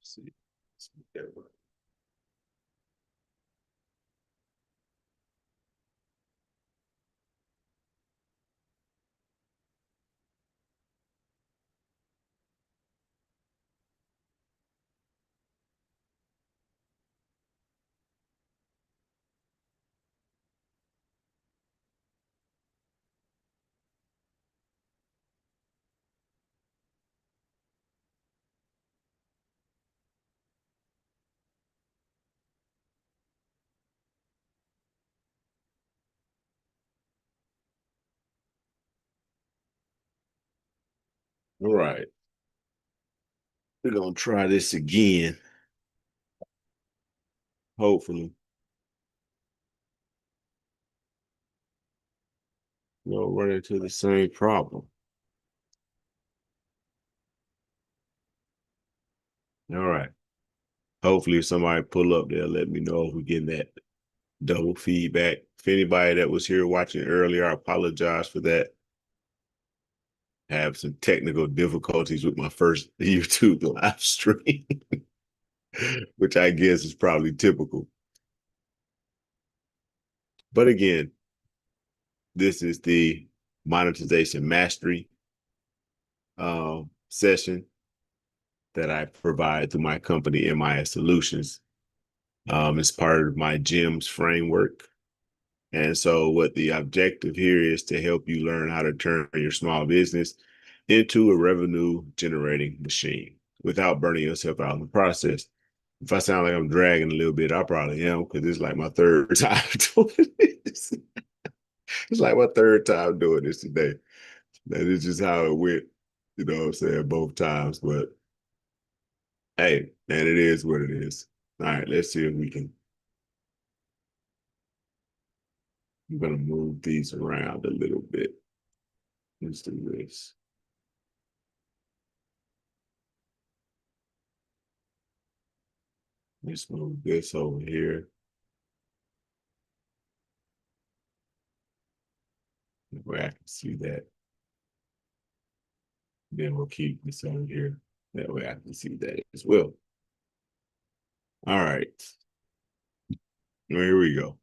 see. Let's make that work. All right. We're gonna try this again. Hopefully, we don't run into the same problem. All right. Hopefully, if somebody pull up, they'll let me know if we're getting that double feedback. If anybody that was here watching earlier, I apologize for that. I have some technical difficulties with my first YouTube live stream, which I guess is probably typical. But again, this is the monetization mastery session that I provide through my company, MIS Solutions. It's part of my G.E.M.s framework. And so what the objective here is to help you learn how to turn your small business into a revenue generating machine without burning yourself out in the process. If I sound like I'm dragging a little bit, I probably am, because it's like my third time doing this. It's like my third time doing this today. That is just how it went, you know what I'm saying, both times. But hey, and it is what it is. All right, let's see if we can. I'm going to move these around a little bit. Let's do this. Let's move this over here. Where I can see that. Then we'll keep this over here. That way I can see that as well. All right. Well, here we go.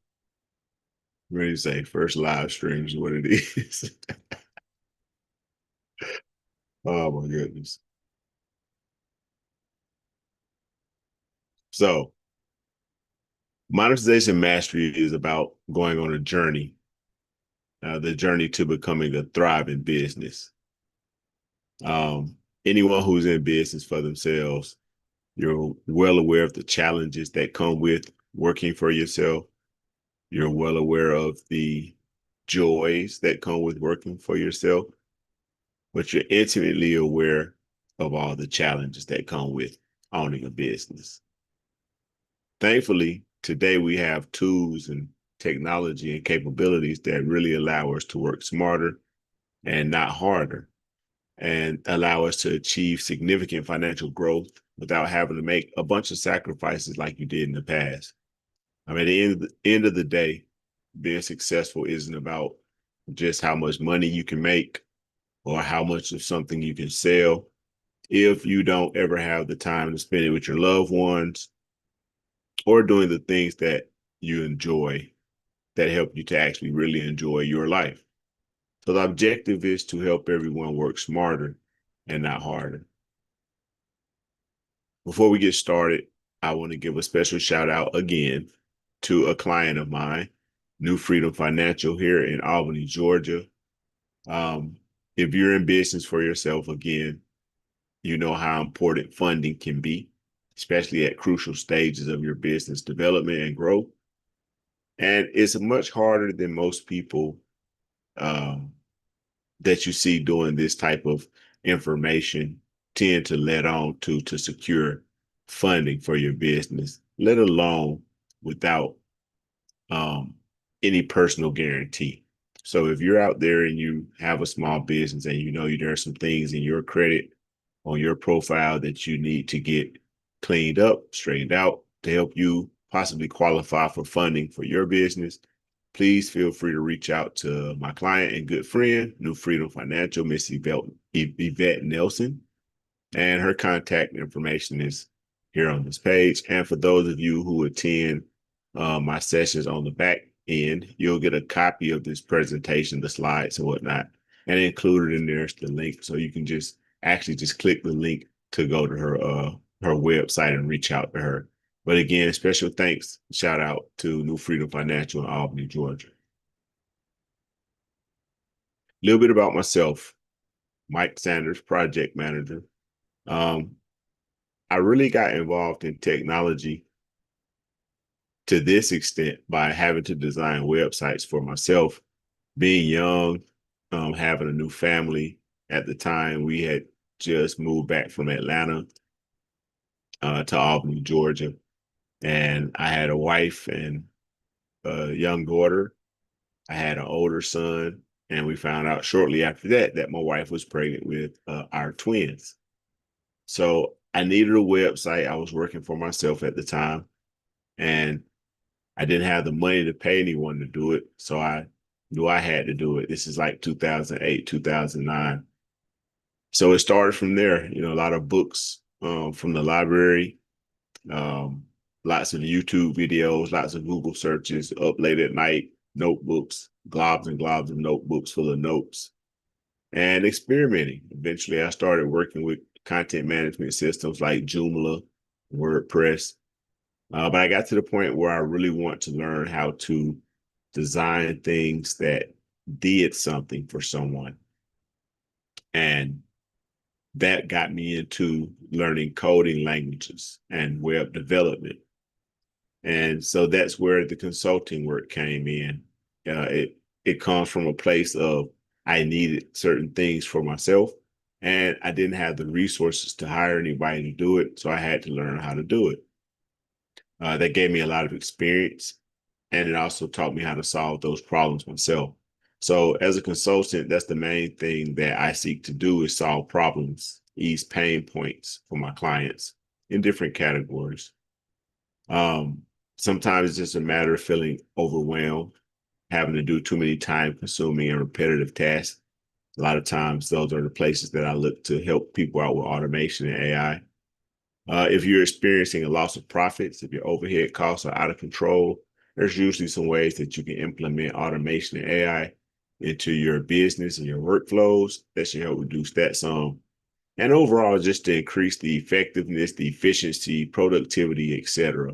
Ready to say first live stream is what it is. Oh my goodness. So monetization mastery is about going on a journey, the journey to becoming a thriving business. Anyone who's in business for themselves, you're well aware of the challenges that come with working for yourself. You're well aware of the joys that come with working for yourself, but you're intimately aware of all the challenges that come with owning a business. Thankfully, today we have tools and technology and capabilities that really allow us to work smarter and not harder, and allow us to achieve significant financial growth without having to make a bunch of sacrifices like you did in the past. I mean, at the end of the day, being successful isn't about just how much money you can make or how much of something you can sell. If you don't ever have the time to spend it with your loved ones or doing the things that you enjoy that help you to actually really enjoy your life. So the objective is to help everyone work smarter and not harder. Before we get started, I want to give a special shout out again to a client of mine, New Freedom Financial here in Albany, Georgia. Um, if you're in business for yourself, again, you know how important funding can be, especially at crucial stages of your business development and growth. And it's much harder than most people um, that you see doing this type of information tend to let on to secure funding for your business, let alone without um, any personal guarantee. So if you're out there and you have a small business and you know there are some things in your credit on your profile that you need to get cleaned up, straightened out to help you possibly qualify for funding for your business, please feel free to reach out to my client and good friend, New Freedom Financial, Miss Yvette Nelson. And her contact information is here on this page. And for those of you who attend my sessions on the back end, you'll get a copy of this presentation, the slides and whatnot, and included in there is the link. So you can just actually just click the link to go to her website and reach out to her. But again, special thanks, shout out to New Freedom Financial in Albany, Georgia. A little bit about myself, Mike Sanders, project manager. I really got involved in technology to this extent by having to design websites for myself. Being young, having a new family at the time, we had just moved back from Atlanta to Albany, Georgia. And I had a wife and a young daughter. I had an older son. And we found out shortly after that my wife was pregnant with our twins. So I needed a website. I was working for myself at the time, and I didn't have the money to pay anyone to do it. So I knew I had to do it. This is like 2008, 2009. So it started from there, a lot of books from the library, lots of YouTube videos, lots of Google searches, up late at night, notebooks, globs and globs of notebooks full of notes, and experimenting. Eventually, I started working with content management systems like Joomla, WordPress. But I got to the point where I really want to learn how to design things that did something for someone. And that got me into learning coding languages and web development. And so that's where the consulting work came in. It comes from a place of I needed certain things for myself, and I didn't have the resources to hire anybody to do it. So I had to learn how to do it. That gave me a lot of experience, and it also taught me how to solve those problems myself. So as a consultant, that's the main thing that I seek to do is solve problems, ease pain points for my clients in different categories. Sometimes it's just a matter of feeling overwhelmed, having to do too many time-consuming and repetitive tasks. A lot of times, those are the places that I look to help people out with automation and AI. If you're experiencing a loss of profits, if your overhead costs are out of control, there's usually some ways that you can implement automation and AI into your business and your workflows that should help reduce that some. And overall, just to increase the effectiveness, the efficiency, productivity, etc.,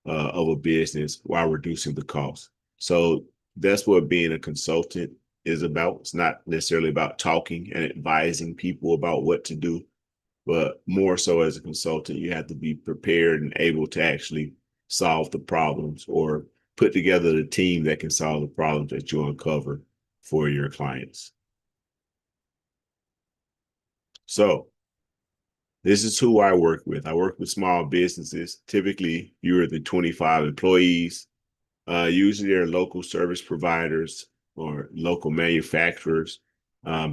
of a business while reducing the cost. So that's what being a consultant is about. It's not necessarily about talking and advising people about what to do, but more so as a consultant, you have to be prepared and able to actually solve the problems or put together the team that can solve the problems that you uncover for your clients. So this is who I work with. I work with small businesses, typically fewer than 25 employees. Usually they're local service providers or local manufacturers,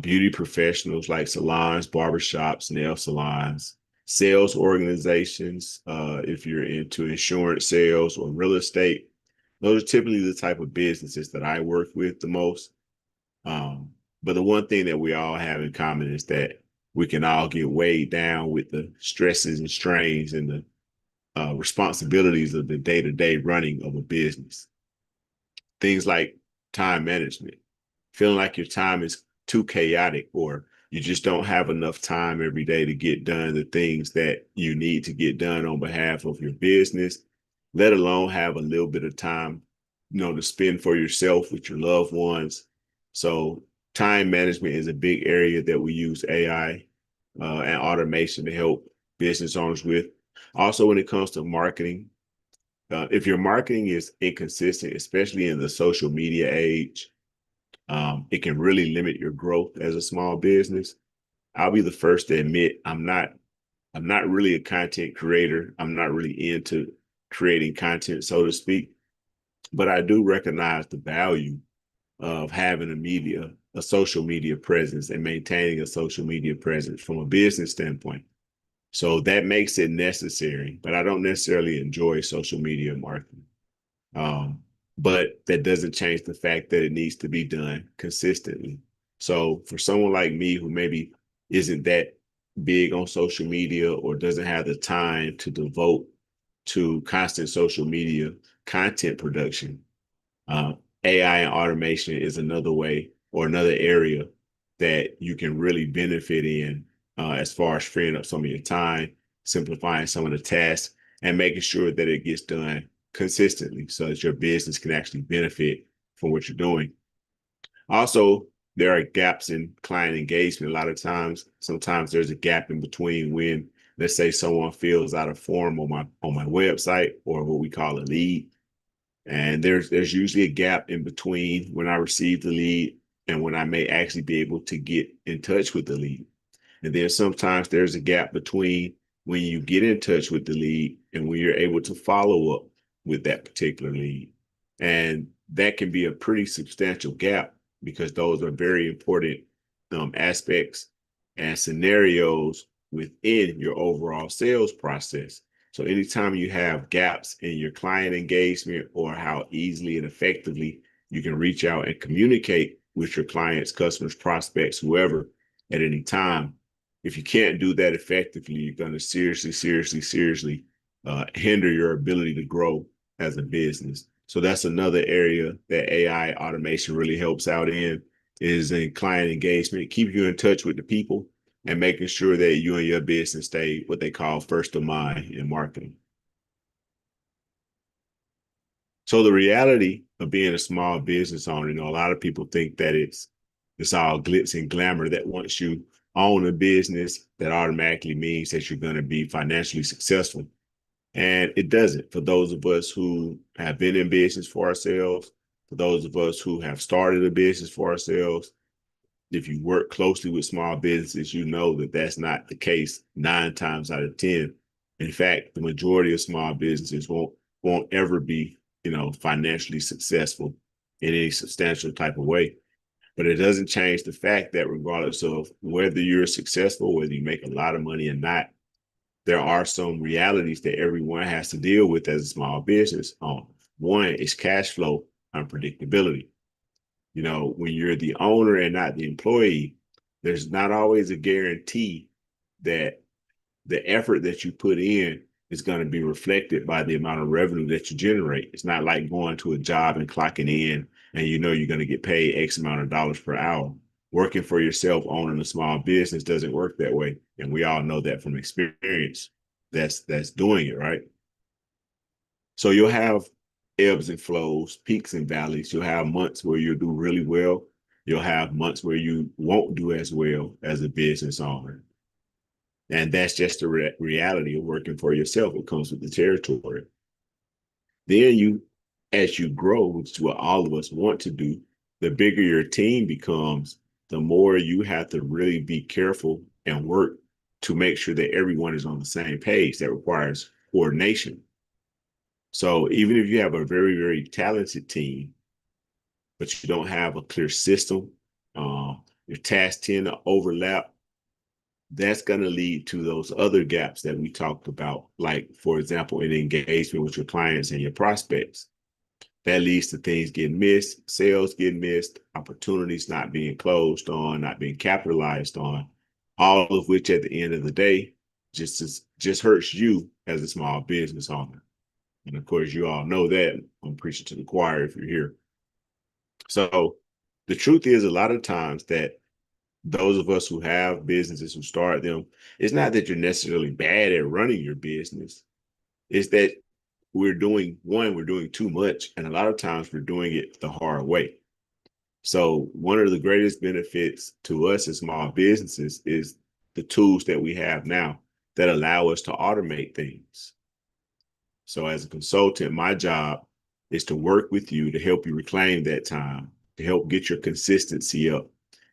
beauty professionals like salons, barbershops, nail salons, sales organizations. If you're into insurance sales or real estate, those are typically the type of businesses that I work with the most. But the one thing that we all have in common is that we can all get weighed down with the stresses and strains and the responsibilities of the day-to-day running of a business. Things like time management, feeling like your time is too chaotic or you just don't have enough time every day to get done the things that you need to get done on behalf of your business, let alone have a little bit of time, to spend for yourself with your loved ones. So time management is a big area that we use AI and automation to help business owners with. Also, when it comes to marketing, if your marketing is inconsistent, especially in the social media age, it can really limit your growth as a small business. I'll be the first to admit I'm not really a content creator. I'm not really into creating content, so to speak. But I do recognize the value of having a social media presence and maintaining a social media presence from a business standpoint. So that makes it necessary, but I don't necessarily enjoy social media marketing. But that doesn't change the fact that it needs to be done consistently. So for someone like me who maybe isn't that big on social media or doesn't have the time to devote to constant social media content production, uh, AI and automation is another way or another area that you can really benefit in, as far as freeing up some of your time, simplifying some of the tasks, and making sure that it gets done consistently so that your business can actually benefit from what you're doing. Also, there are gaps in client engagement. A lot of times, sometimes there's a gap in between when, let's say, someone fills out a form on my website, or what we call a lead, and there's usually a gap in between when I receive the lead and when I may actually be able to get in touch with the lead. And then sometimes there's a gap between when you get in touch with the lead and when you're able to follow up with that particular lead. And that can be a pretty substantial gap because those are very important aspects and scenarios within your overall sales process. So anytime you have gaps in your client engagement or how easily and effectively you can reach out and communicate with your clients, customers, prospects, whoever at any time, if you can't do that effectively, you're going to seriously hinder your ability to grow as a business. So that's another area that AI automation really helps out in, is in client engagement, keep you in touch with the people and making sure that you and your business stay what they call first of mind in marketing. So the reality of being a small business owner, a lot of people think that it's all glitz and glamour, that once you own a business, that automatically means that you're going to be financially successful. And it doesn't. For those of us who have been in business for ourselves, for those of us who have started a business for ourselves, if you work closely with small businesses, you know that that's not the case 9 times out of 10. In fact, the majority of small businesses won't ever be, financially successful in any substantial type of way. But it doesn't change the fact that regardless of whether you're successful, whether you make a lot of money or not, there are some realities that everyone has to deal with as a small business owner. One is cash flow unpredictability. When you're the owner and not the employee, there's not always a guarantee that the effort that you put in is going to be reflected by the amount of revenue that you generate. It's not like going to a job and clocking in and you're going to get paid X amount of dollars per hour. Working for yourself, owning a small business doesn't work that way. And we all know that from experience. That's doing it, right? So you'll have ebbs and flows, peaks and valleys. You'll have months where you'll do really well. You'll have months where you won't do as well as a business owner. And that's just the reality of working for yourself. It comes with the territory. Then as you grow, which is what all of us want to do, the bigger your team becomes, the more you have to really be careful and work to make sure that everyone is on the same page. That requires coordination. So even if you have a very, very talented team, but you don't have a clear system, your tasks tend to overlap, that's going to lead to those other gaps that we talked about, like, for example, in engagement with your clients and your prospects. That leads to things getting missed, sales getting missed, opportunities not being closed on, not being capitalized on, all of which at the end of the day just hurts you as a small business owner. And of course, you all know that. I'm preaching to the choir if you're here. So the truth is, a lot of times that those of us who have businesses, who start them, it's not that you're necessarily bad at running your business. It's that we're doing too much. And a lot of times we're doing it the hard way. So one of the greatest benefits to us as small businesses is the tools that we have now that allow us to automate things. So as a consultant, my job is to work with you to help you reclaim that time, to help get your consistency up,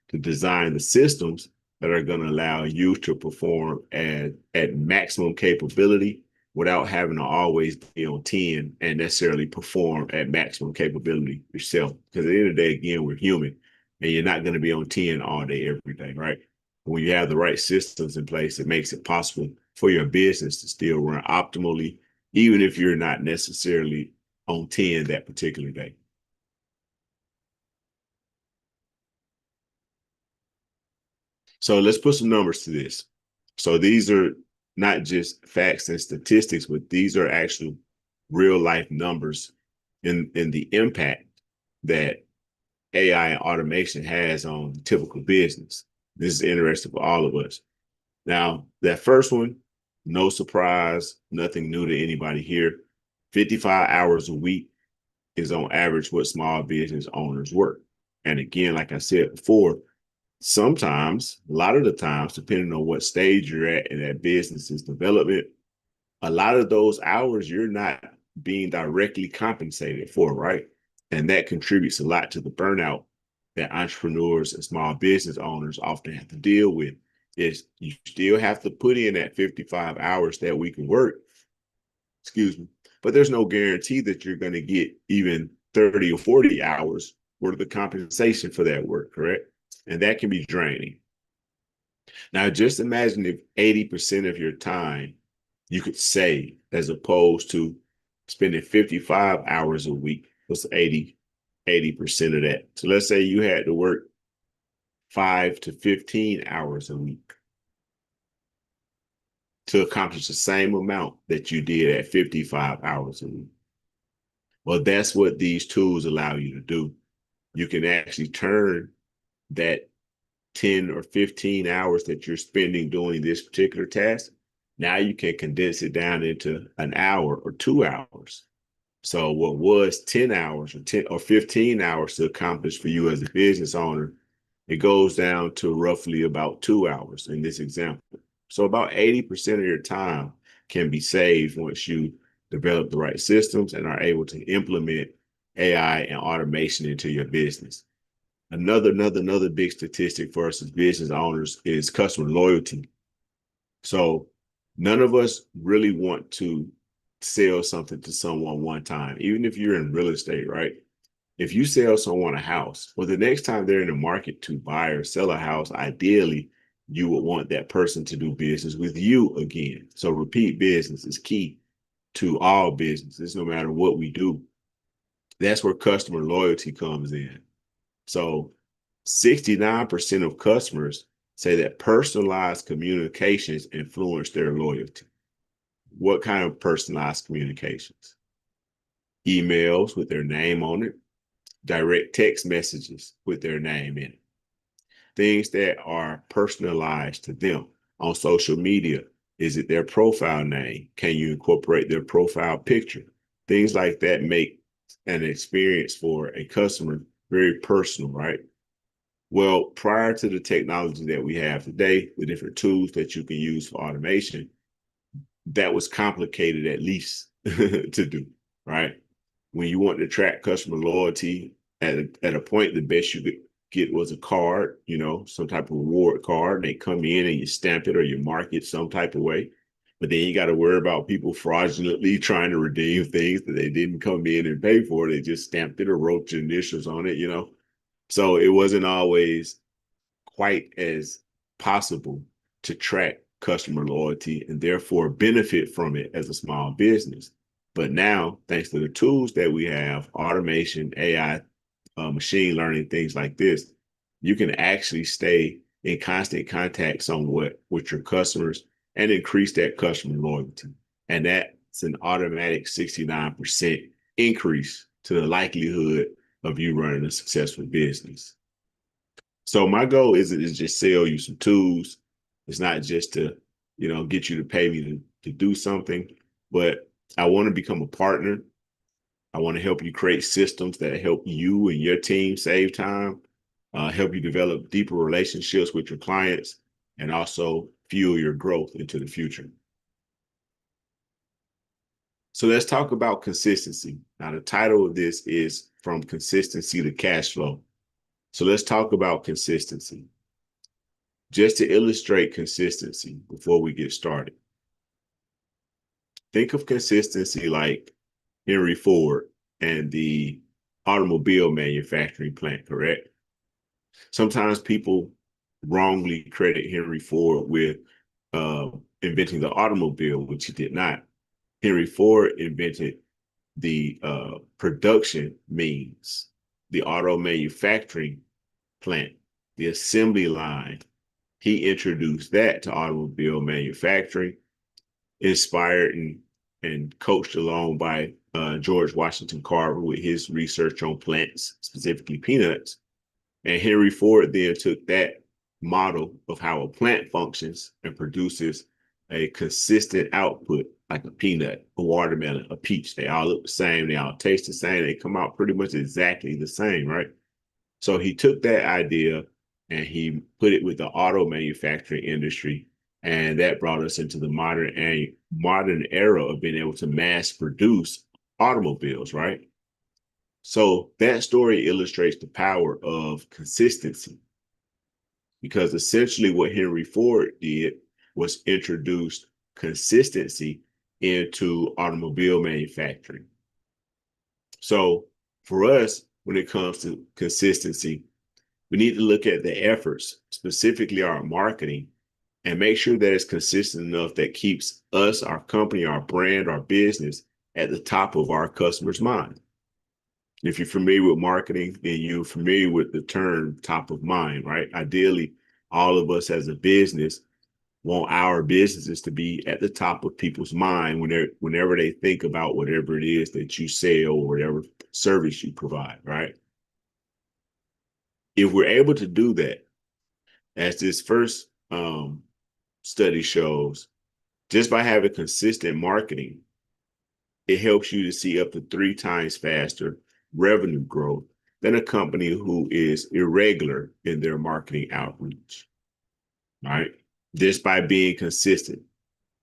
to design the systems that are going to allow you to perform at maximum capability without having to always be on 10 and necessarily perform at maximum capability yourself. Because at the end of the day, again, we're human and you're not going to be on 10 all day, every day, right? When you have the right systems in place, it makes it possible for your business to still run optimally, even if you're not necessarily on 10 that particular day. So let's put some numbers to this. So these are not just facts and statistics, but these are actual real life numbers in the impact that AI and automation has on typical business. This is interesting for all of us. Now, that first one, no surprise, nothing new to anybody here. 55 hours a week is on average what small business owners work. And again, like I said before, sometimes, a lot of the times, depending on what stage you're at in that business's development, a lot of those hours you're not being directly compensated for, right? And that contributes a lot to the burnout that entrepreneurs and small business owners often have to deal with. Is you still have to put in that 55 hours that week of work, excuse me, but there's no guarantee that you're going to get even 30 or 40 hours worth of the compensation for that work, correct? And that can be draining. Now, just imagine if 80% of your time you could save as opposed to spending 55 hours a week. What's 80% of that? So let's say you had to work 5 to 15 hours a week to accomplish the same amount that you did at 55 hours a week. Well, that's what these tools allow you to do. You can actually turn that 10 or 15 hours that you're spending doing this particular task. Now you can condense it down into an hour or 2 hours. So what was 10 hours or 10 or 15 hours to accomplish for you as a business owner, it goes down to roughly about 2 hours in this example. So about 80% of your time can be saved once you develop the right systems and are able to implement AI and automation into your business. Another big statistic for us as business owners is customer loyalty. So none of us really want to sell something to someone one time, even if you're in real estate, right? If you sell someone a house, well, the next time they're in the market to buy or sell a house, ideally, you would want that person to do business with you again. So repeat business is key to all businesses, no matter what we do. That's where customer loyalty comes in. So 69% of customers say that personalized communications influence their loyalty. What kind of personalized communications? Emails with their name on it, direct text messages with their name in it, things that are personalized to them on social media. Is it their profile name? Can you incorporate their profile picture? Things like that make an experience for a customer very personal, right? Well, prior to the technology that we have today, the different tools that you can use for automation, that was complicated at least to do, right? When you want to track customer loyalty at a point, the best you could get was a card, some type of reward card. They come in and you stamp it or you mark it some type of way. But then you got to worry about people fraudulently trying to redeem things that they didn't come in and pay for. They just stamped it or wrote your initials on it. So it wasn't always quite as possible to track customer loyalty and therefore benefit from it as a small business. But now, thanks to the tools that we have, automation, AI, machine learning, things like this, you can actually stay in constant contact somewhat with your customers and increase that customer loyalty. And that's an automatic 69% increase to the likelihood of you running a successful business. So my goal isn't to just sell you some tools. It's not just to, get you to pay me to do something, but I want to become a partner. I want to help you create systems that help you and your team save time, help you develop deeper relationships with your clients, and also fuel your growth into the future. So let's talk about consistency. Now, the title of this is From Consistency to Cash Flow. So let's talk about consistency. Just to illustrate consistency before we get started, think of consistency like Henry Ford and the automobile manufacturing plant, correct? Sometimes people wrongly credit Henry Ford with inventing the automobile, which he did not. Henry Ford invented the production means, the auto manufacturing plant, the assembly line, He introduced that to automobile manufacturing, inspired and coached along by George Washington Carver with his research on plants, specifically peanuts. And Henry Ford then took that model of how a plant functions and produces a consistent output, like a peanut, a watermelon, a peach. They all look the same. They all taste the same. They come out pretty much exactly the same, right? So he took that idea and he put it with the auto manufacturing industry. And that brought us into the modern era of being able to mass produce automobiles, right? So that story illustrates the power of consistency, because essentially what Henry Ford did was introduce consistency into automobile manufacturing. So for us, when it comes to consistency, we need to look at the efforts, specifically our marketing, and make sure that it's consistent enough that keeps us, our company, our brand, our business at the top of our customers' mind. If you're familiar with marketing, then you're familiar with the term top of mind, right? Ideally, all of us as a business want our businesses to be at the top of people's mind whenever they think about whatever it is that you sell or whatever service you provide, right? If we're able to do that, as this first study shows, just by having consistent marketing, it helps you to see up to 3 times faster revenue growth than a company who is irregular in their marketing outreach, right? Just by being consistent,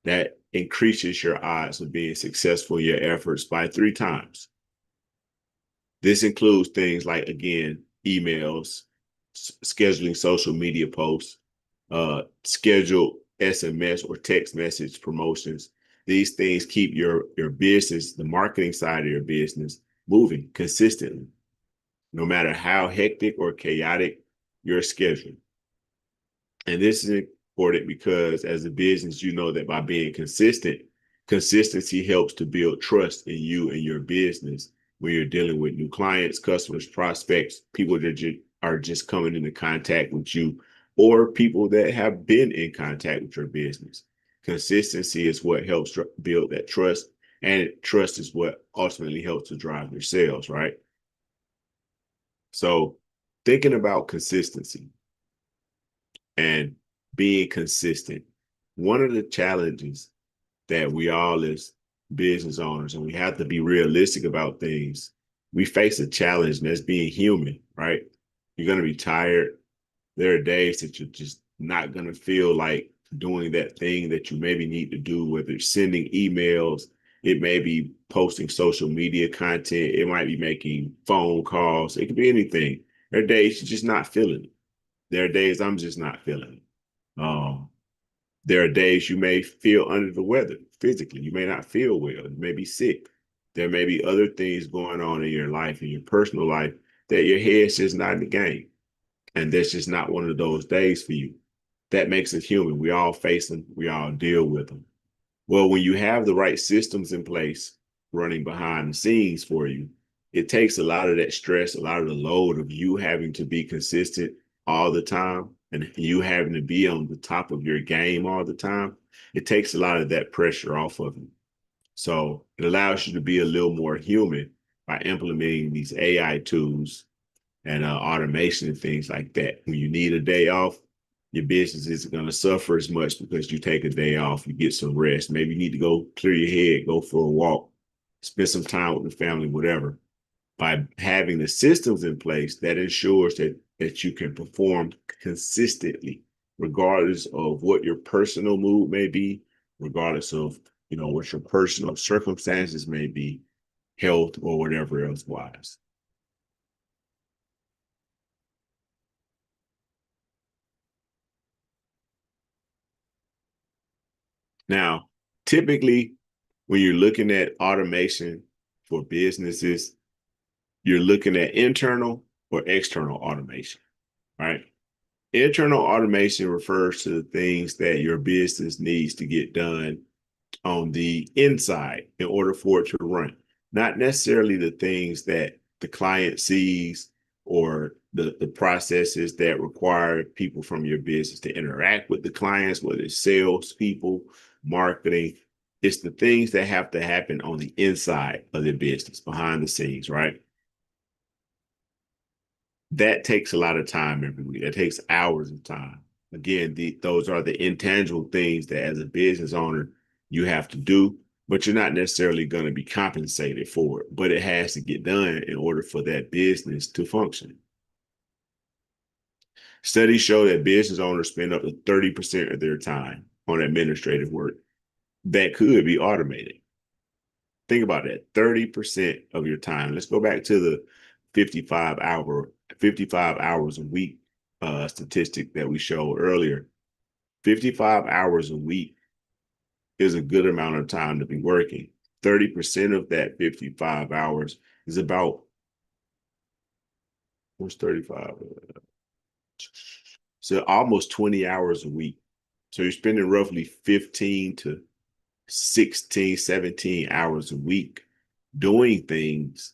that increases your odds of being successful in your efforts by 3 times. This includes things like, again, emails, scheduling social media posts, scheduled SMS or text message promotions. These things keep your business, the marketing side of your business, moving consistently, no matter how hectic or chaotic your schedule. And this is important because as a business, you know that by being consistent, consistency helps to build trust in you and your business when you're dealing with new clients, customers, prospects, people that are just coming into contact with you, or people that have been in contact with your business. Consistency is what helps build that trust, and trust is what ultimately helps to drive your sales, right? So thinking about consistency and being consistent, one of the challenges that we all as business owners, and we have to be realistic about things, we face a challenge, and that's being human, right? You're going to be tired. There are days that you're just not going to feel like doing that thing that you maybe need to do, whether it's sending emails, it may be posting social media content, it might be making phone calls, it could be anything. There are days you're just not feeling it. There are days I'm just not feeling it. There are days you may feel under the weather physically. You may not feel well. You may be sick. There may be other things going on in your life, in your personal life, that your head's just not in the game. And that's just not one of those days for you. That makes us human. We all face them. We all deal with them. Well, when you have the right systems in place running behind the scenes for you, it takes a lot of that stress, a lot of the load of you having to be consistent all the time and you having to be on the top of your game all the time. It takes a lot of that pressure off of you. So it allows you to be a little more human by implementing these AI tools and automation and things like that. When you need a day off, your business isn't going to suffer as much because you take a day off, you get some rest. Maybe you need to go clear your head, go for a walk, spend some time with the family, whatever. By having the systems in place, that ensures that you can perform consistently, regardless of what your personal mood may be, regardless of what your personal circumstances may be, health or whatever else wise. Now, typically, when you're looking at automation for businesses, you're looking at internal or external automation, right? Internal automation refers to the things that your business needs to get done on the inside in order for it to run, not necessarily the things that the client sees or the processes that require people from your business to interact with the clients, whether it's sales people, marketing. It's the things that have to happen on the inside of the business, behind the scenes, right? That takes a lot of time every week. That takes hours of time. Again, those are the intangible things that as a business owner you have to do, but you're not necessarily going to be compensated for it. But it has to get done in order for that business to function. Studies show that business owners spend up to 30% of their time on administrative work that could be automated. Think about that, 30% of your time. Let's go back to the 55 hours a week statistic that we showed earlier. 55 hours a week is a good amount of time to be working. 30% of that 55 hours is about, what's 35? So almost 20 hours a week. So you're spending roughly 15 to 16, 17 hours a week doing things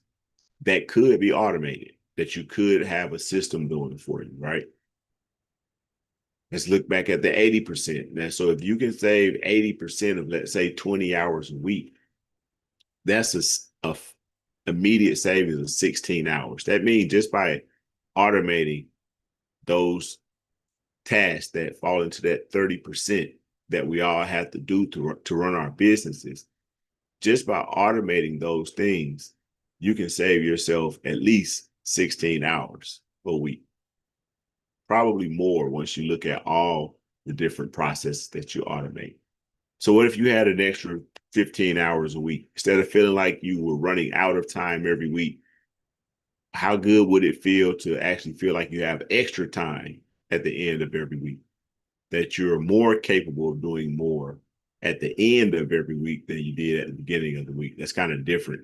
that could be automated, that you could have a system doing for you, right? Let's look back at the 80%. Now, so if you can save 80% of, let's say, 20 hours a week, that's a immediate savings of 16 hours. That means just by automating those tasks that fall into that 30% that we all have to do to run our businesses, just by automating those things, you can save yourself at least 16 hours a week. Probably more once you look at all the different processes that you automate. So what if you had an extra 15 hours a week? Instead of feeling like you were running out of time every week, how good would it feel to actually feel like you have extra time at the end of every week? That you're more capable of doing more at the end of every week than you did at the beginning of the week. That's kind of different.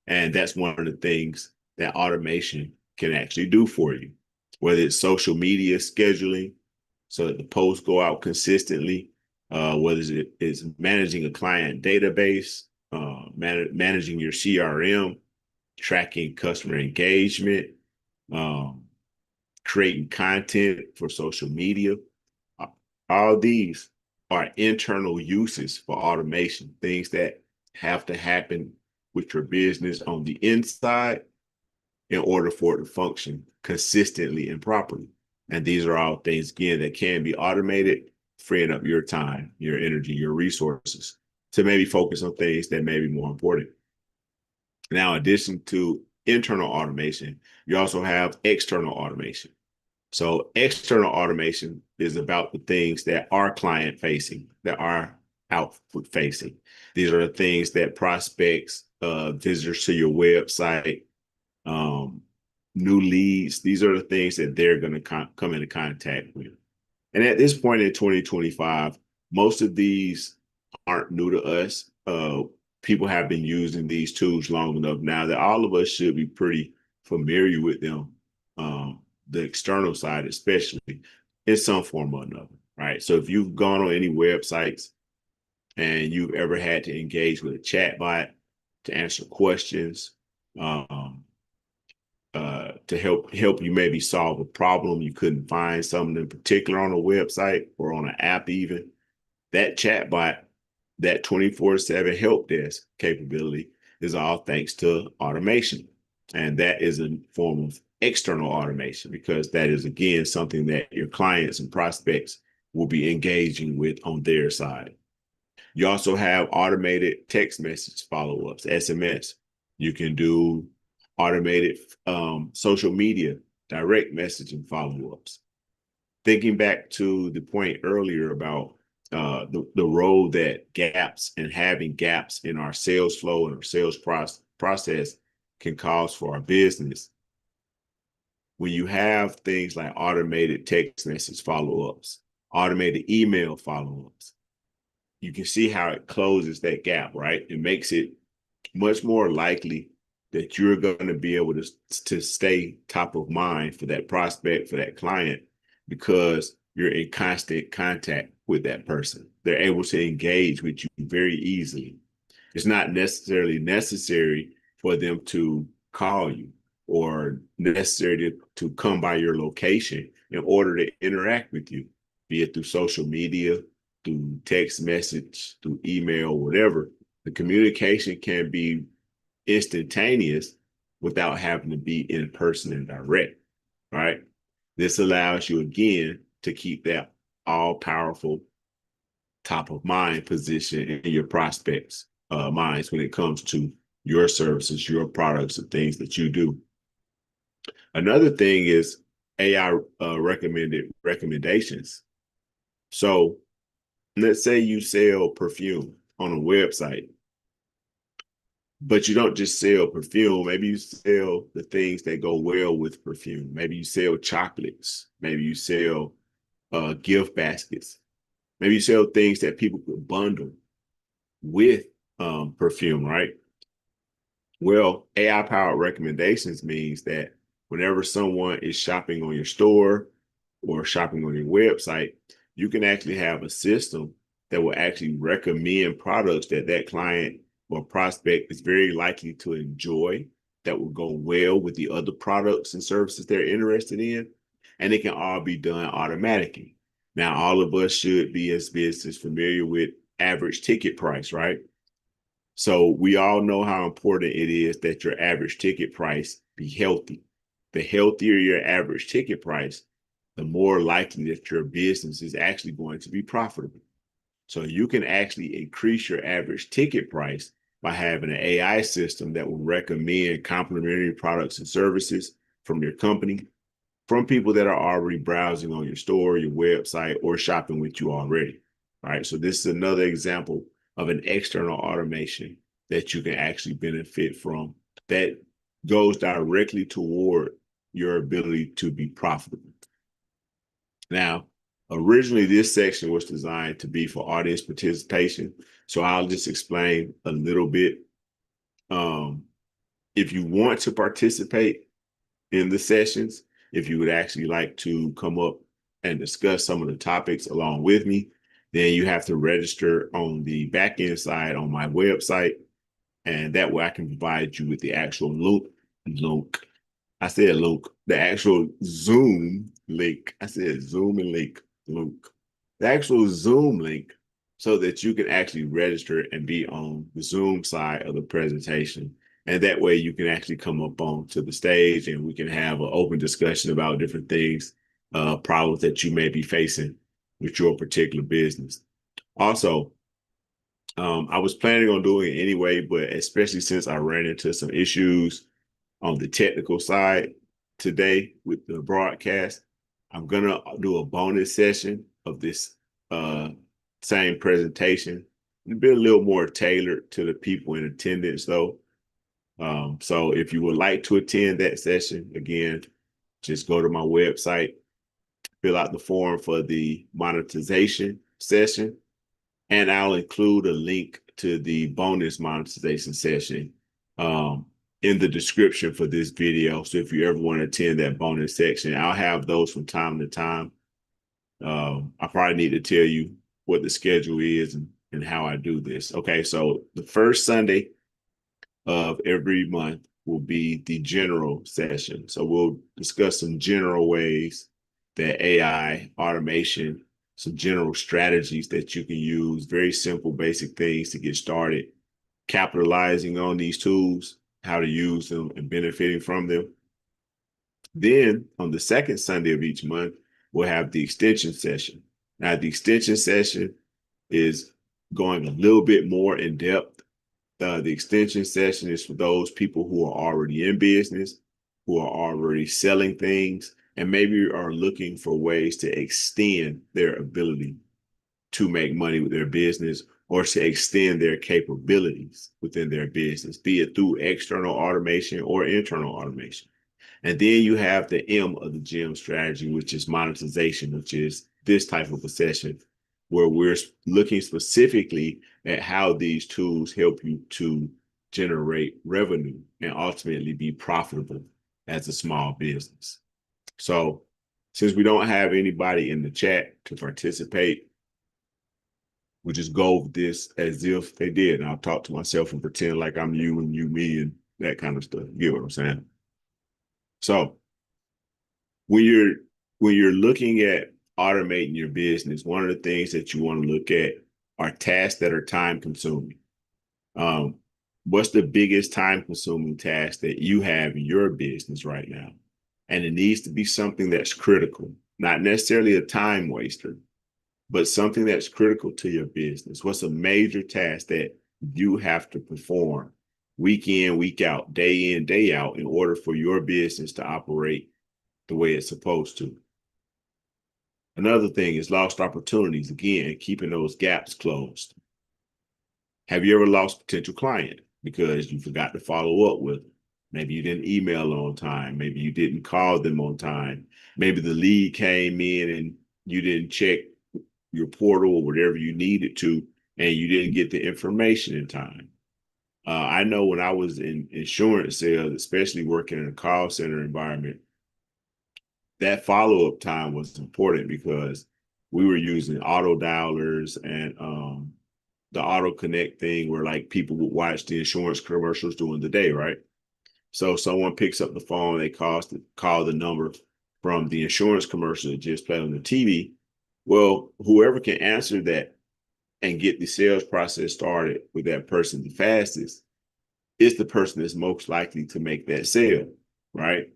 And that's one of the things that automation can actually do for you, whether it's social media scheduling so that the posts go out consistently, whether it's managing a client database, managing your CRM, tracking customer engagement, creating content for social media. All these are internal uses for automation, things that have to happen with your business on the inside in order for it to function consistently and properly. And these are all things, again, that can be automated, freeing up your time, your energy, your resources to maybe focus on things that may be more important. Now, in addition to internal automation, you also have external automation. So external automation is about the things that are client facing, that are output facing. These are the things that prospects, visitors to your website, new leads. These are the things that they're going to come into contact with. And at this point in 2025, most of these aren't new to us. People have been using these tools long enough now that all of us should be pretty familiar with them. The external side, especially in some form or another, right? So if you've gone on any websites and you've ever had to engage with a chatbot to answer questions, to help you maybe solve a problem, you couldn't find something in particular on a website or on an app even, that chatbot, that 24/7 help desk capability is all thanks to automation. And that is a form of external automation because that is, again, something that your clients and prospects will be engaging with on their side. You also have automated text message follow-ups, SMS. You can do automated social media, direct messaging follow-ups. Thinking back to the point earlier about the role that gaps and having gaps in our sales flow and our sales process can cause for our business. When you have things like automated text message follow-ups, automated email follow-ups, you can see how it closes that gap, right? It makes it much more likely that you're going to be able to stay top of mind for that prospect, for that client, because you're in constant contact with that person. They're able to engage with you very easily. It's not necessarily necessary for them to call you. or necessary to come by your location in order to interact with you, be it through social media, through text message, through email, whatever. The communication can be instantaneous without having to be in person and direct, right? This allows you again to keep that all powerful top of mind position in your prospects' minds when it comes to your services, your products, and things that you do. Another thing is AI recommended recommendations. So let's say you sell perfume on a website, but you don't just sell perfume. Maybe you sell the things that go well with perfume. Maybe you sell chocolates. Maybe you sell gift baskets. Maybe you sell things that people could bundle with perfume, right? Well, AI powered recommendations means that whenever someone is shopping on your store or shopping on your website, you can actually have a system that will actually recommend products that that client or prospect is very likely to enjoy, that will go well with the other products and services they're interested in. And it can all be done automatically. Now, all of us should be, as business, familiar with average ticket price, right? So we all know how important it is that your average ticket price be healthy. The healthier your average ticket price, the more likely that your business is actually going to be profitable. So you can actually increase your average ticket price by having an AI system that will recommend complementary products and services from your company, from people that are already browsing on your store, your website, or shopping with you already. All right. So this is another example of an external automation that you can actually benefit from that goes directly toward your ability to be profitable. Now, originally, this section was designed to be for audience participation. So I'll just explain a little bit. If you want to participate in the sessions, if you would actually like to come up and discuss some of the topics along with me, then you have to register on the back end side on my website. And that way I can provide you with the actual link. I said link, the actual Zoom link. I said Zoom and link, the actual Zoom link, so that you can actually register and be on the Zoom side of the presentation. And that way you can actually come up onto the stage and we can have an open discussion about different things, problems that you may be facing with your particular business. Also, I was planning on doing it anyway, but especially since I ran into some issues on the technical side today with the broadcast, I'm gonna do a bonus session of this same presentation. It'll be a little more tailored to the people in attendance though. So if you would like to attend that session, again, just go to my website, fill out the form for the monetization session, and I'll include a link to the bonus monetization session in the description for this video. So if you ever want to attend that bonus section, I'll have those from time to time. I probably need to tell you what the schedule is and how I do this. Okay, so the first Sunday of every month will be the general session. So we'll discuss some general ways that AI, automation, some general strategies that you can use, very simple, basic things to get started, capitalizing on these tools, how to use them and benefiting from them. Then on the second Sunday of each month, we'll have the extension session. Now, the extension session is going a little bit more in depth. The extension session is for those people who are already in business, who are already selling things, and maybe are looking for ways to extend their ability to make money with their business or to extend their capabilities within their business, be it through external automation or internal automation. And then you have the M of the G.E.M.s strategy, which is monetization, which is this type of a session where we're looking specifically at how these tools help you to generate revenue and ultimately be profitable as a small business. So since we don't have anybody in the chat to participate, we'll just go over this as if they did. And I'll talk to myself and pretend like I'm you and you me and that kind of stuff. You get what I'm saying? So when you're looking at automating your business, one of the things that you want to look at are tasks that are time consuming. Um, what's the biggest time consuming task that you have in your business right now? And it needs to be something that's critical, not necessarily a time waster, but something that's critical to your business. What's a major task that you have to perform week in, week out, day in, day out in order for your business to operate the way it's supposed to? Another thing is lost opportunities. Again, keeping those gaps closed. Have you ever lost a potential client because you forgot to follow up with them? Maybe you didn't email on time. Maybe you didn't call them on time. Maybe the lead came in and you didn't check your portal or whatever you needed to, and you didn't get the information in time. I know when I was in insurance sales, especially working in a call center environment, that follow-up time was important because we were using auto dialers and the auto connect thing where like people would watch the insurance commercials during the day, right? So someone picks up the phone, they call the number from the insurance commercial that just played on the TV. Well, whoever can answer that and get the sales process started with that person the fastest is the person that's most likely to make that sale, right?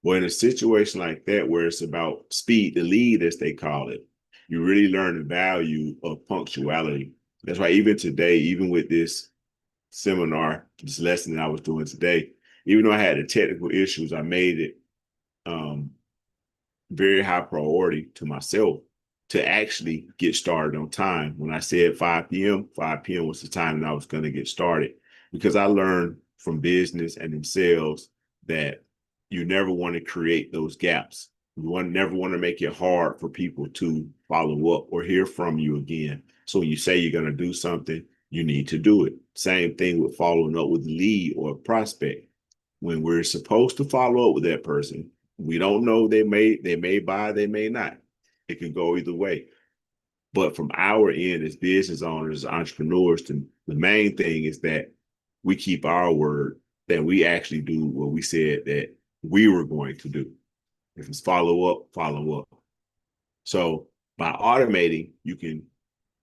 Well, in a situation like that, where it's about speed to lead, as they call it, you really learn the value of punctuality. That's why even today, even with this seminar, this lesson that I was doing today, even though I had the technical issues, I made it um, very high priority to myself to actually get started on time. When I said 5 p.m., 5 p.m. was the time that I was going to get started because I learned from business and in sales that you never want to create those gaps. Never want to make it hard for people to follow up or hear from you again. So when you say you're going to do something, you need to do it. Same thing with following up with a lead or a prospect. When we're supposed to follow up with that person, we don't know, they may buy, they may not. It can go either way. But from our end as business owners, entrepreneurs, the main thing is that we keep our word, that we actually do what we said that we were going to do. If it's follow up, follow up. So by automating, you can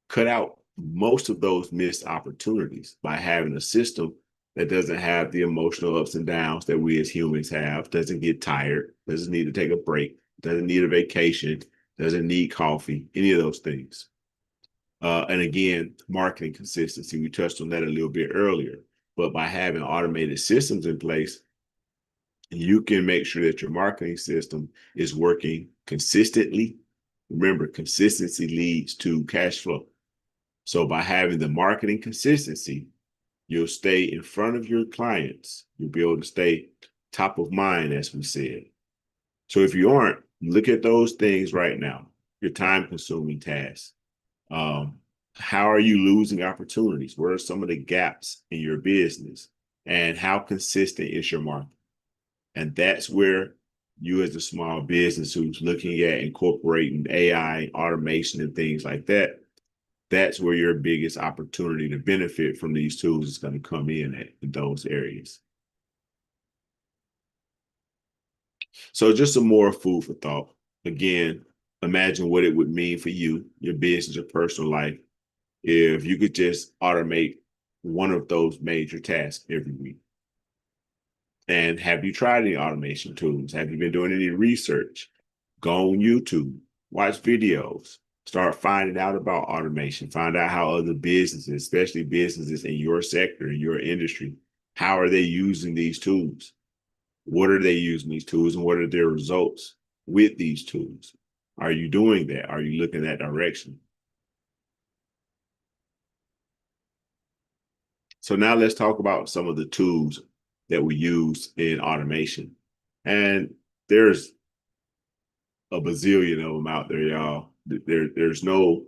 cut out most of those missed opportunities by having a system that doesn't have the emotional ups and downs that we as humans have, doesn't get tired, doesn't need to take a break, doesn't need a vacation, doesn't need coffee, any of those things. And again, marketing consistency, we touched on that a little bit earlier, but by having automated systems in place, you can make sure that your marketing system is working consistently. Remember, consistency leads to cash flow. So by having the marketing consistency, you'll stay in front of your clients. You'll be able to stay top of mind, as we said. So if you aren't, look at those things right now, your time consuming tasks. How are you losing opportunities? What are some of the gaps in your business? And how consistent is your market? And that's where you as a small business who's looking at incorporating AI, automation, and things like that, that's where your biggest opportunity to benefit from these tools is going to come in those areas. So just some more food for thought. Again, imagine what it would mean for you, your business, your personal life, if you could just automate one of those major tasks every week. And have you tried any automation tools? Have you been doing any research? Go on YouTube, watch videos, start finding out about automation, find out how other businesses, especially businesses in your sector, in your industry, how are they using these tools? What are they using these tools and what are their results with these tools? Are you doing that? Are you looking that direction? So now let's talk about some of the tools that we use in automation. And there's a bazillion of them out there, y'all. There's no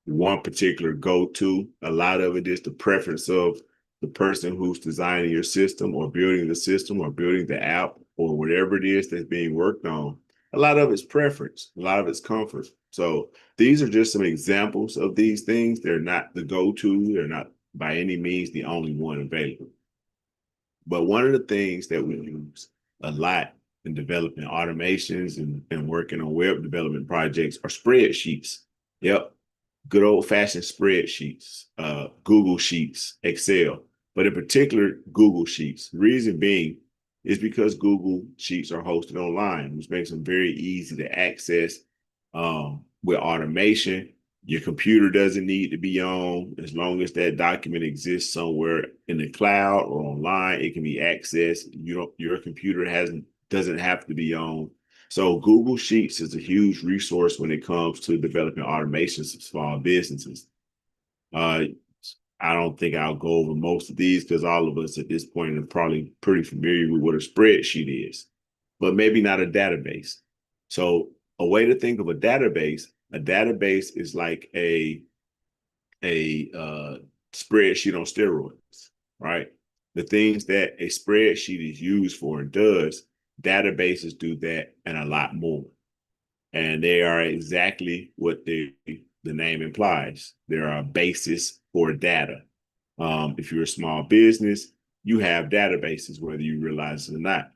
one particular go-to. A lot of it is the preference of the person who's designing your system or building the system or building the app or whatever it is that's being worked on. A lot of it's preference, a lot of it's comfort. So these are just some examples of these things. They're not the go-to. They're not by any means the only one available. But one of the things that we use a lot in developing automations and working on web development projects are spreadsheets. Yep. Good old fashioned spreadsheets, Google Sheets, Excel, but in particular, Google Sheets. The reason being is because Google Sheets are hosted online, which makes them very easy to access with automation. Your computer doesn't need to be on. As long as that document exists somewhere in the cloud or online, it can be accessed. Your computer doesn't have to be on. So Google Sheets is a huge resource when it comes to developing automations of small businesses. Uh, I don't think I'll go over most of these because all of us at this point are probably pretty familiar with what a spreadsheet is, but maybe not a database. So a way to think of a database is like a spreadsheet on steroids, right? The things that a spreadsheet is used for and does, databases do that and a lot more. And they are exactly what the name implies. There are bases for data. If you're a small business, you have databases, whether you realize it or not.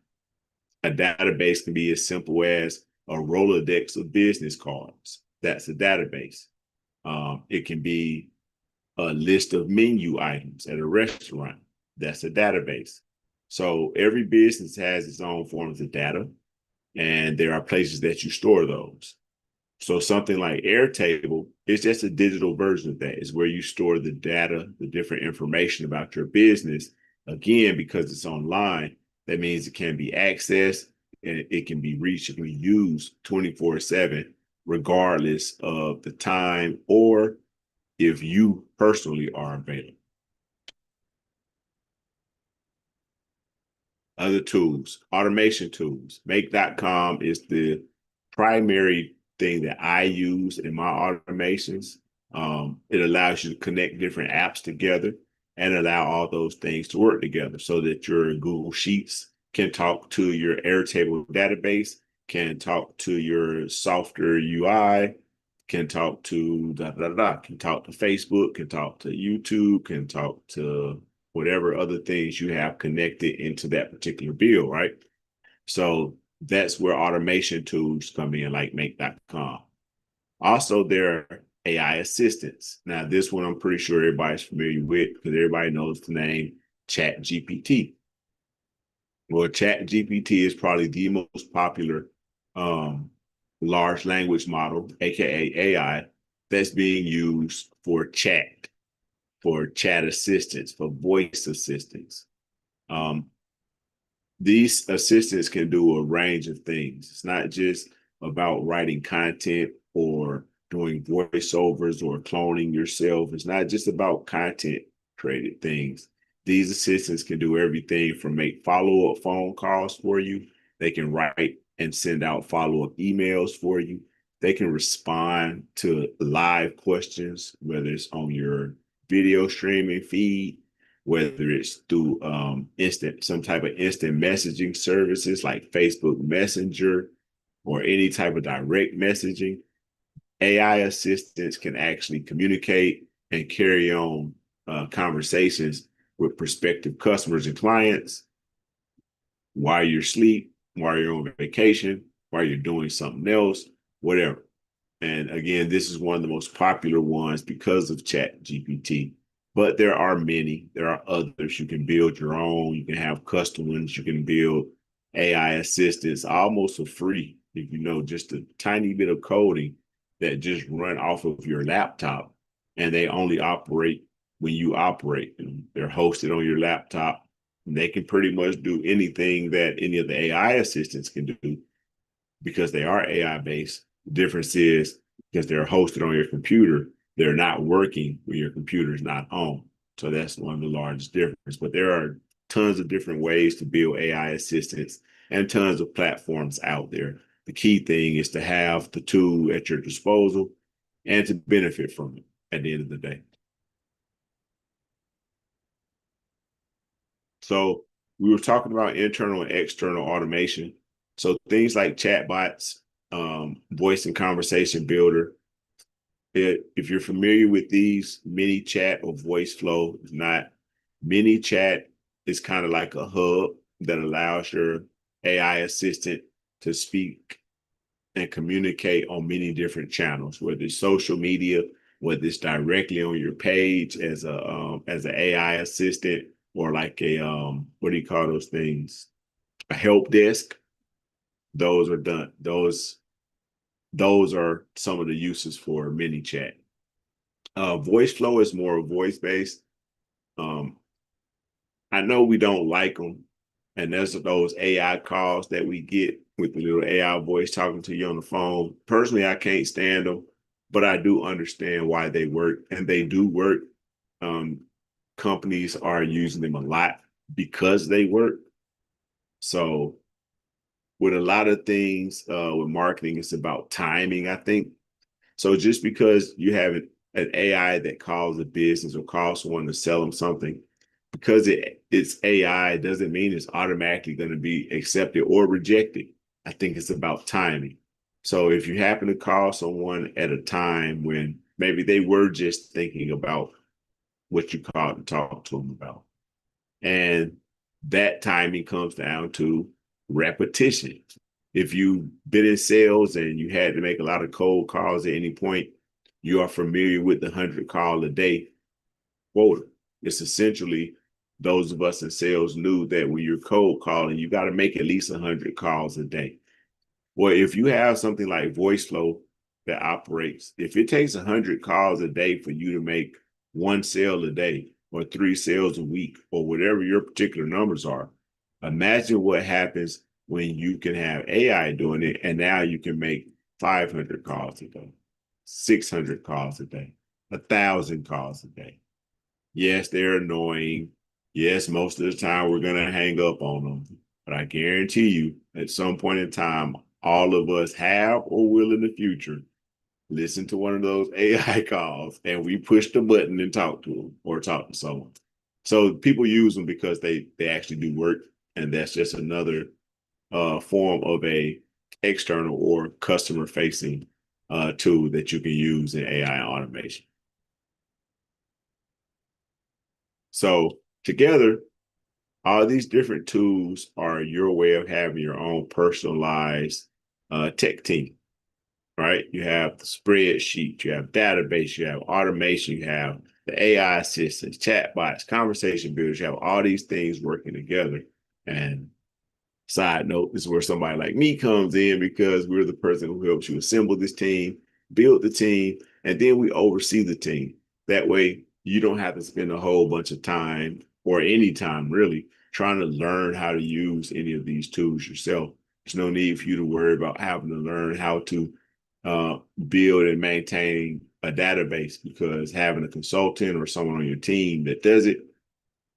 A database can be as simple as a Rolodex of business cards. That's a database. It can be a list of menu items at a restaurant. That's a database. So every business has its own forms of data, and there are places that you store those. So something like Airtable is just a digital version of that. It's where you store the data, the different information about your business. Again, because it's online, that means it can be accessed and it can be reached, it can be used 24/7, regardless of the time or if you personally are available. Other tools, automation tools. Make.com is the primary thing that I use in my automations. It allows you to connect different apps together and allow all those things to work together so that your Google Sheets can talk to your Airtable database, can talk to your software UI, can talk to can talk to Facebook, can talk to YouTube, can talk to whatever other things you have connected into that particular bill, right? So that's where automation tools come in, like make.com. Also, there are AI assistants. Now, this one I'm pretty sure everybody's familiar with because everybody knows the name Chat GPT. Well, Chat GPT is probably the most popular large language model, aka AI, that's being used for chat assistance, for voice assistance. Um, these assistants can do a range of things. It's not just about writing content or doing voiceovers or cloning yourself. It's not just about content created things. These assistants can do everything from make follow-up phone calls for you. They can write and send out follow-up emails for you. They can respond to live questions, whether it's on your video streaming feed, whether it's through some type of instant messaging services like Facebook Messenger or any type of direct messaging. AI assistants can actually communicate and carry on conversations with prospective customers and clients while you're asleep, while you're on vacation, while you're doing something else, whatever. And again, this is one of the most popular ones because of Chat GPT. But there are many. There are others. You can build your own. You can have custom ones. You can build AI assistants almost for free if you know just a tiny bit of coding that just run off of your laptop, and they only operate when you operate. And they're hosted on your laptop. And they can pretty much do anything that any of the AI assistants can do because they are AI based. The difference is because they're hosted on your computer, they're not working when your computer is not on. So that's one of the largest differences. But there are tons of different ways to build AI assistants and tons of platforms out there. The key thing is to have the tool at your disposal and to benefit from it at the end of the day. So we were talking about internal and external automation. So things like chatbots, voice and conversation builder. If you're familiar with these, mini chat or voice flow is not. Mini chat is kind of like a hub that allows your AI assistant to speak and communicate on many different channels, whether it's social media, whether it's directly on your page as an AI assistant, or like a what do you call those things? A help desk. Those are done. Those are some of the uses for mini chat. Voice flow is more voice based. Um, I know we don't like them, and there's those AI calls that we get with the little AI voice talking to you on the phone. Personally, I can't stand them, but I do understand why they work, and they do work. Um, Companies are using them a lot because they work. So, with a lot of things with marketing, it's about timing, I think. So, just because you have an AI that calls a business or calls someone to sell them something, because it's AI doesn't mean it's automatically going to be accepted or rejected. I think it's about timing. So if you happen to call someone at a time when maybe they were just thinking about what you called to talk to them about, and that timing comes down to repetition. If you've been in sales and you had to make a lot of cold calls at any point, you are familiar with the 100 call a day quota. It's essentially those of us in sales knew that when you're cold calling, you got to make at least 100 calls a day. Well, if you have something like voice flow that operates, if it takes 100 calls a day for you to make one sale a day or 3 sales a week or whatever your particular numbers are, imagine what happens when you can have AI doing it, and now you can make 500 calls a day, 600 calls a day, 1,000 calls a day. Yes, they're annoying. Yes, most of the time we're going to hang up on them. But I guarantee you, at some point in time, all of us have or will in the future listen to one of those AI calls and we push the button and talk to them or talk to someone. So people use them because they actually do work, and that's just another form of a external or customer facing tool that you can use in AI automation. So together, all these different tools are your way of having your own personalized tech team, right? You have the spreadsheet, you have database, you have automation, you have the AI assistants, chatbots, conversation builders. You have all these things working together. And side note, this is where somebody like me comes in, because we're the person who helps you assemble this team, build the team, and then we oversee the team. That way, you don't have to spend a whole bunch of time, or any time really, trying to learn how to use any of these tools yourself. There's no need for you to worry about having to learn how to uh, build and maintain a database, because having a consultant or someone on your team that does it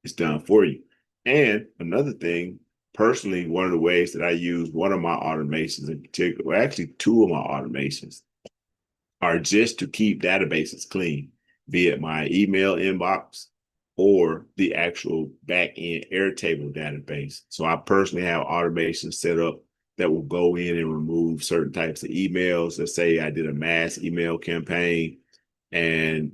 is done for you. And another thing, personally, one of the ways that I use one of my automations in particular, well, actually two of my automations, are just to keep databases clean, be it my email inbox or the actual back-end Airtable database. So I personally have automations set up that will go in and remove certain types of emails. Let's say I did a mass email campaign and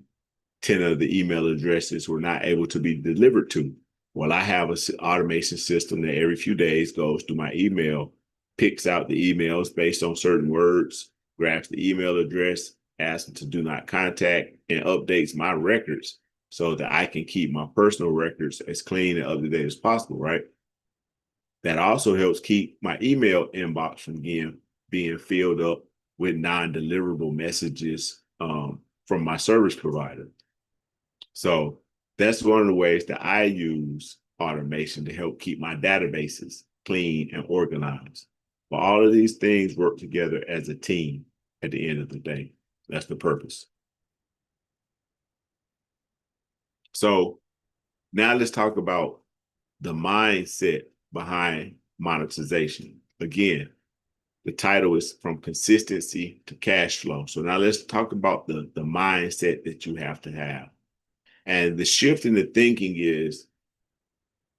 10 of the email addresses were not able to be delivered to. Well, I have an automation system that every few days goes through my email, picks out the emails based on certain words, grabs the email address, asks them to do not contact, and updates my records so that I can keep my personal records as clean and up to date as possible, right? That also helps keep my email inbox from being filled up with non-deliverable messages from my service provider. So that's one of the ways that I use automation to help keep my databases clean and organized. But all of these things work together as a team at the end of the day. That's the purpose. So now let's talk about the mindset behind monetization. Again, the title is From Consistency to Cash Flow. So now let's talk about the mindset that you have to have. And the shift in the thinking is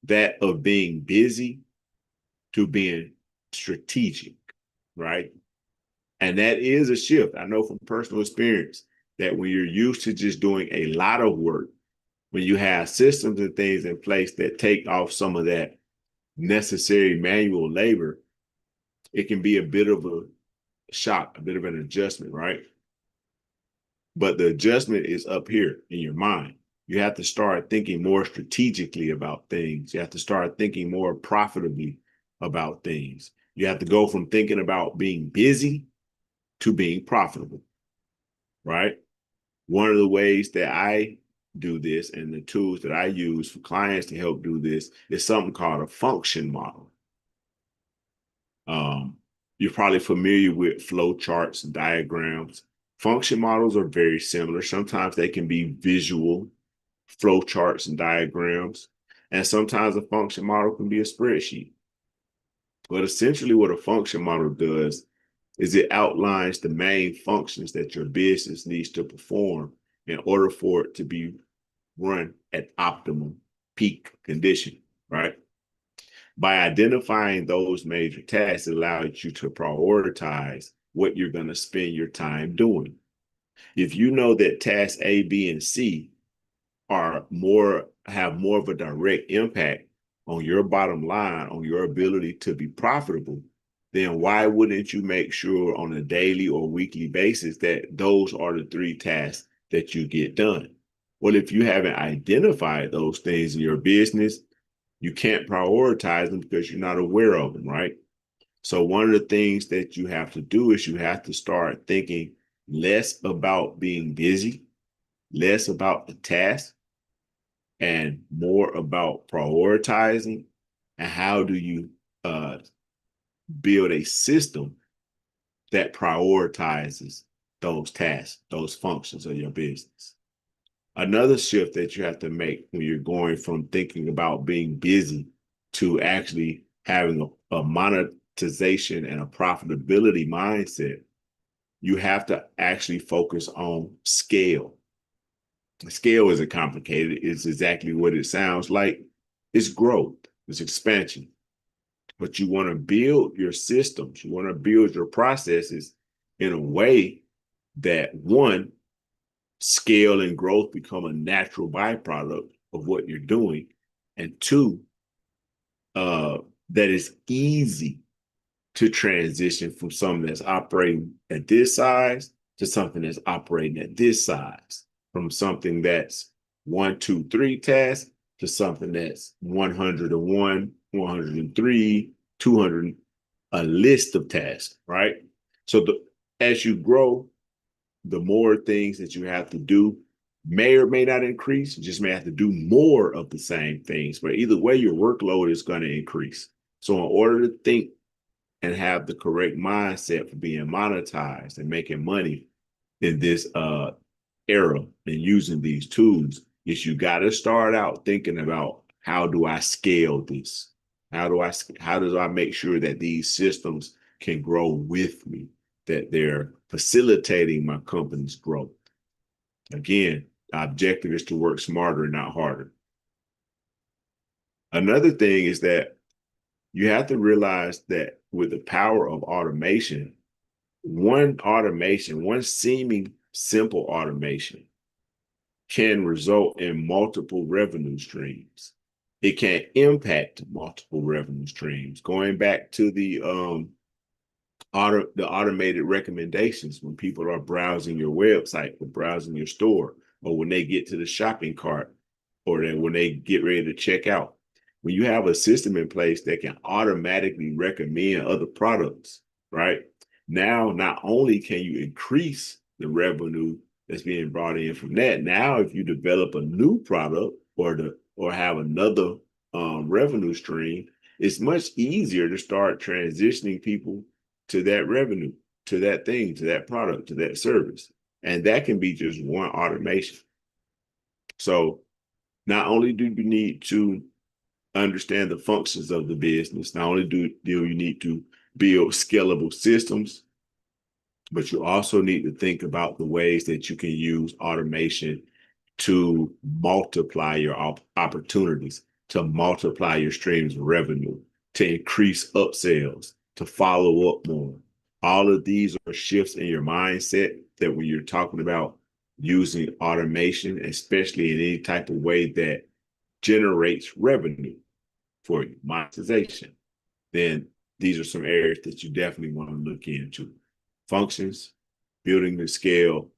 that of being busy to being strategic, right? And that is a shift. I know from personal experience that when you're used to just doing a lot of work, when you have systems and things in place that take off some of that necessary manual labor, it can be a bit of a shock, a bit of an adjustment, right? But the adjustment is up here in your mind. You have to start thinking more strategically about things. You have to start thinking more profitably about things. You have to go from thinking about being busy to being profitable, right? One of the ways that I do this and the tools that I use for clients to help do this is something called a function model. Um, you're probably familiar with flow charts and diagrams. Function models are very similar. Sometimes they can be visual flow charts and diagrams, and sometimes a function model can be a spreadsheet. But essentially, what a function model does is it outlines the main functions that your business needs to perform in order for it to be run at optimum peak condition, right? By identifying those major tasks, it allows you to prioritize what you're going to spend your time doing. If you know that tasks A, B, and C have more of a direct impact on your bottom line, on your ability to be profitable, then why wouldn't you make sure on a daily or weekly basis that those are the three tasks that you get done? Well, if you haven't identified those things in your business, you can't prioritize them because you're not aware of them, right? So one of the things that you have to do is you have to start thinking less about being busy, less about the task, and more about prioritizing. And how do you build a system that prioritizes those tasks, those functions of your business? Another shift that you have to make when you're going from thinking about being busy to actually having a monetization and a profitability mindset, you have to actually focus on scale. Scale isn't complicated. It's exactly what it sounds like. It's growth, it's expansion. But you want to build your systems, you want to build your processes in a way that, one, scale and growth become a natural byproduct of what you're doing, and two, that it's easy to transition from something that's operating at this size to something that's operating at this size, from something that's 1, 2, 3 tasks to something that's 101, 103, 200, a list of tasks, right? So as you grow, the more things that you have to do may or may not increase. You just may have to do more of the same things. But either way, your workload is going to increase. So in order to think and have the correct mindset for being monetized and making money in this era and using these tools, is you got to start out thinking about, how do I scale this? How do I make sure that these systems can grow with me, that they're facilitating my company's growth? Again, the objective is to work smarter and not harder. Another thing is that you have to realize that with the power of automation, one seeming simple automation can result in multiple revenue streams. It can impact multiple revenue streams. Going back to the automated recommendations when people are browsing your website or browsing your store, or when they get to the shopping cart, or then when they get ready to check out. When you have a system in place that can automatically recommend other products, right? Now, not only can you increase the revenue that's being brought in from that, now if you develop a new product or have another revenue stream, it's much easier to start transitioning people to that revenue, to that thing, to that product, to that service. And that can be just one automation. So not only do you need to understand the functions of the business, not only do you need to build scalable systems, but you also need to think about the ways that you can use automation to multiply your opportunities, to multiply your streams of revenue, to increase upsells, to follow up more. All of these are shifts in your mindset that when you're talking about using automation, especially in any type of way that generates revenue, for you, monetization, then these are some areas that you definitely want to look into. Functions, building the scale,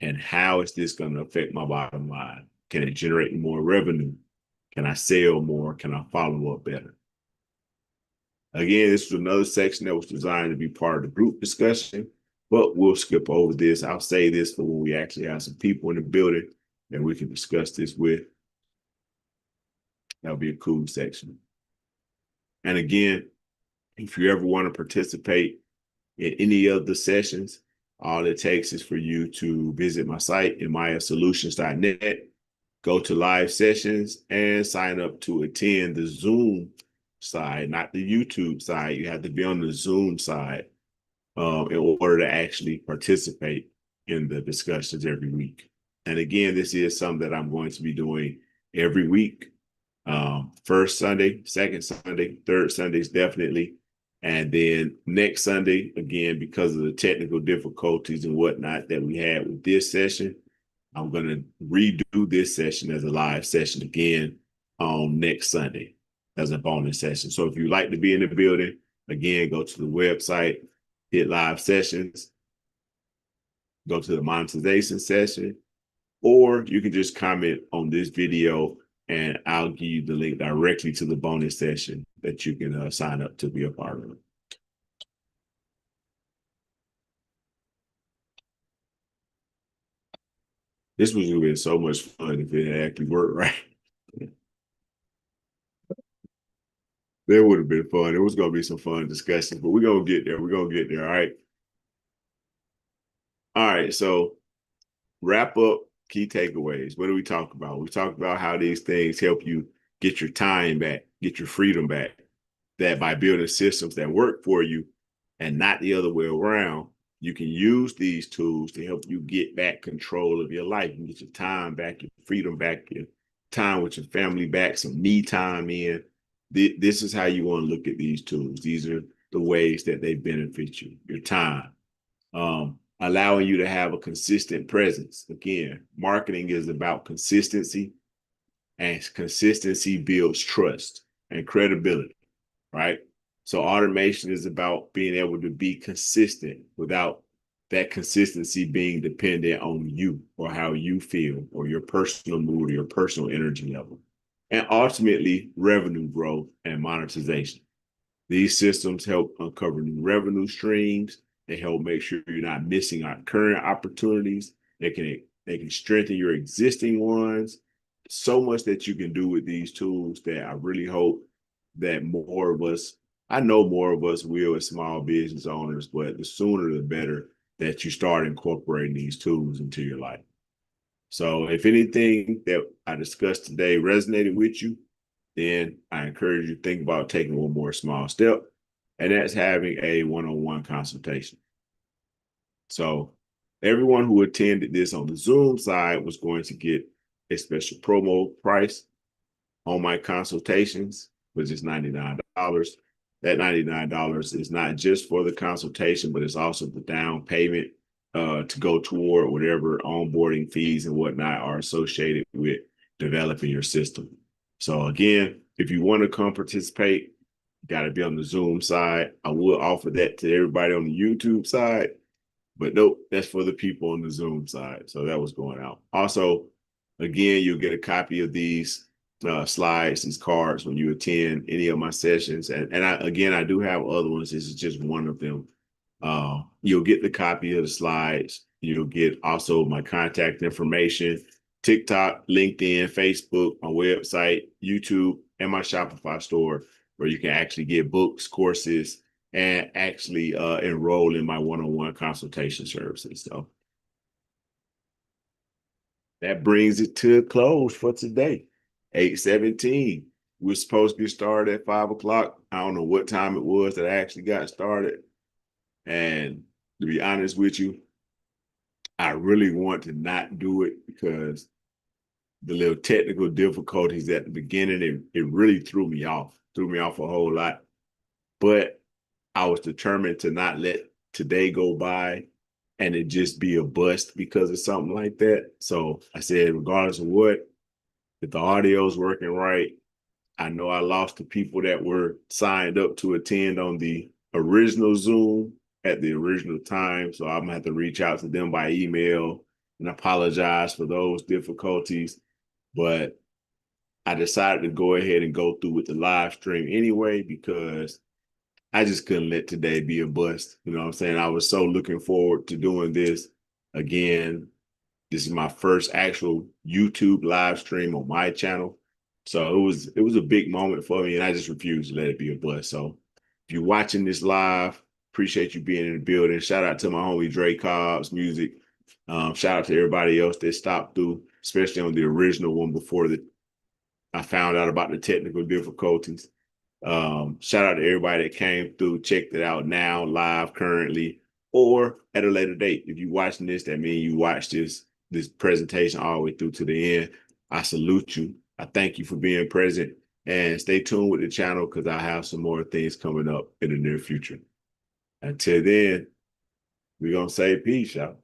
and how is this going to affect my bottom line? Can it generate more revenue? Can I sell more? Can I follow up better? Again, this was another section that was designed to be part of the group discussion, but we'll skip over this. I'll say this for when we actually have some people in the building that we can discuss this with. That'll be a cool section. And again, if you ever want to participate in any of the sessions, all it takes is for you to visit my site, emiasolutions.net, go to live sessions, and sign up to attend the Zoom side, not the YouTube side. You have to be on the Zoom side in order to actually participate in the discussions every week. And again, this is something that I'm going to be doing every week. First Sunday, second Sunday, third Sundays, definitely. And then next Sunday, again, because of the technical difficulties and whatnot that we had with this session, I'm going to redo this session as a live session again on next Sunday as a bonus session. So if you'd like to be in the building, again, go to the website, hit live sessions, go to the monetization session, or you can just comment on this video and I'll give you the link directly to the bonus session that you can sign up to be a part of. This was going to be so much fun if it had actually worked right. That would have been fun. It was going to be some fun discussions, but we're going to get there. We're going to get there. All right. All right. So wrap up key takeaways. What do we talk about? We talked about how these things help you get your time back, get your freedom back, that by building systems that work for you and not the other way around, you can use these tools to help you get back control of your life and get your time back, your freedom back, your time with your family back, some me time in. This is how you want to look at these tools. These are the ways that they benefit you, your time. Allowing you to have a consistent presence. Again, marketing is about consistency, and consistency builds trust and credibility, right? So automation is about being able to be consistent without that consistency being dependent on you or how you feel or your personal mood or your personal energy level. And ultimately, revenue growth and monetization. These systems help uncover new revenue streams. They help make sure you're not missing out current opportunities. They can strengthen your existing ones. So much that you can do with these tools that I really hope that more of us, I know more of us will as small business owners, but the sooner the better that you start incorporating these tools into your life. So if anything that I discussed today resonated with you, then I encourage you to think about taking one more small step, and that's having a one-on-one consultation. So everyone who attended this on the Zoom side was going to get a special promo price on my consultations, which is $99. That $99 is not just for the consultation, but it's also the down payment to go toward whatever onboarding fees and whatnot are associated with developing your system. So again, if you want to come participate, you got to be on the Zoom side. I will offer that to everybody on the YouTube side, but nope, that's for the people on the Zoom side. So that was going out. Also, again, you'll get a copy of these slides, these cards when you attend any of my sessions. And I do have other ones. This is just one of them. You'll get the copy of the slides. You'll get also my contact information, TikTok, LinkedIn, Facebook, my website, YouTube, and my Shopify store, where you can actually get books, courses, and actually enroll in my one-on-one consultation services. So that brings it to a close for today. 8:17. We're supposed to get started at 5 o'clock. I don't know what time it was that I actually got started. And to be honest with you, I really want to not do it because the little technical difficulties at the beginning, it really threw me off a whole lot. But I was determined to not let today go by and it just be a bust because of something like that. So I said, regardless of what, if the audio is working right, I know I lost the people that were signed up to attend on the original Zoom at the original time. So I'm gonna have to reach out to them by email and apologize for those difficulties. But I decided to go ahead and go through with the live stream anyway, because I just couldn't let today be a bust. You know what I'm saying? I was so looking forward to doing this again. This is my first actual YouTube live stream on my channel. So it was a big moment for me, and I just refused to let it be a bust. So if you're watching this live, appreciate you being in the building. Shout out to my homie Dre Cobb's music. Shout out to everybody else that stopped through, especially on the original one before I found out about the technical difficulties. Shout out to everybody that came through, checked it out now, live currently, or at a later date. If you're watching this, that means you watched this presentation all the way through to the end. I salute you. I thank you for being present, and stay tuned with the channel because I have some more things coming up in the near future. Until then, we're gonna say peace, y'all.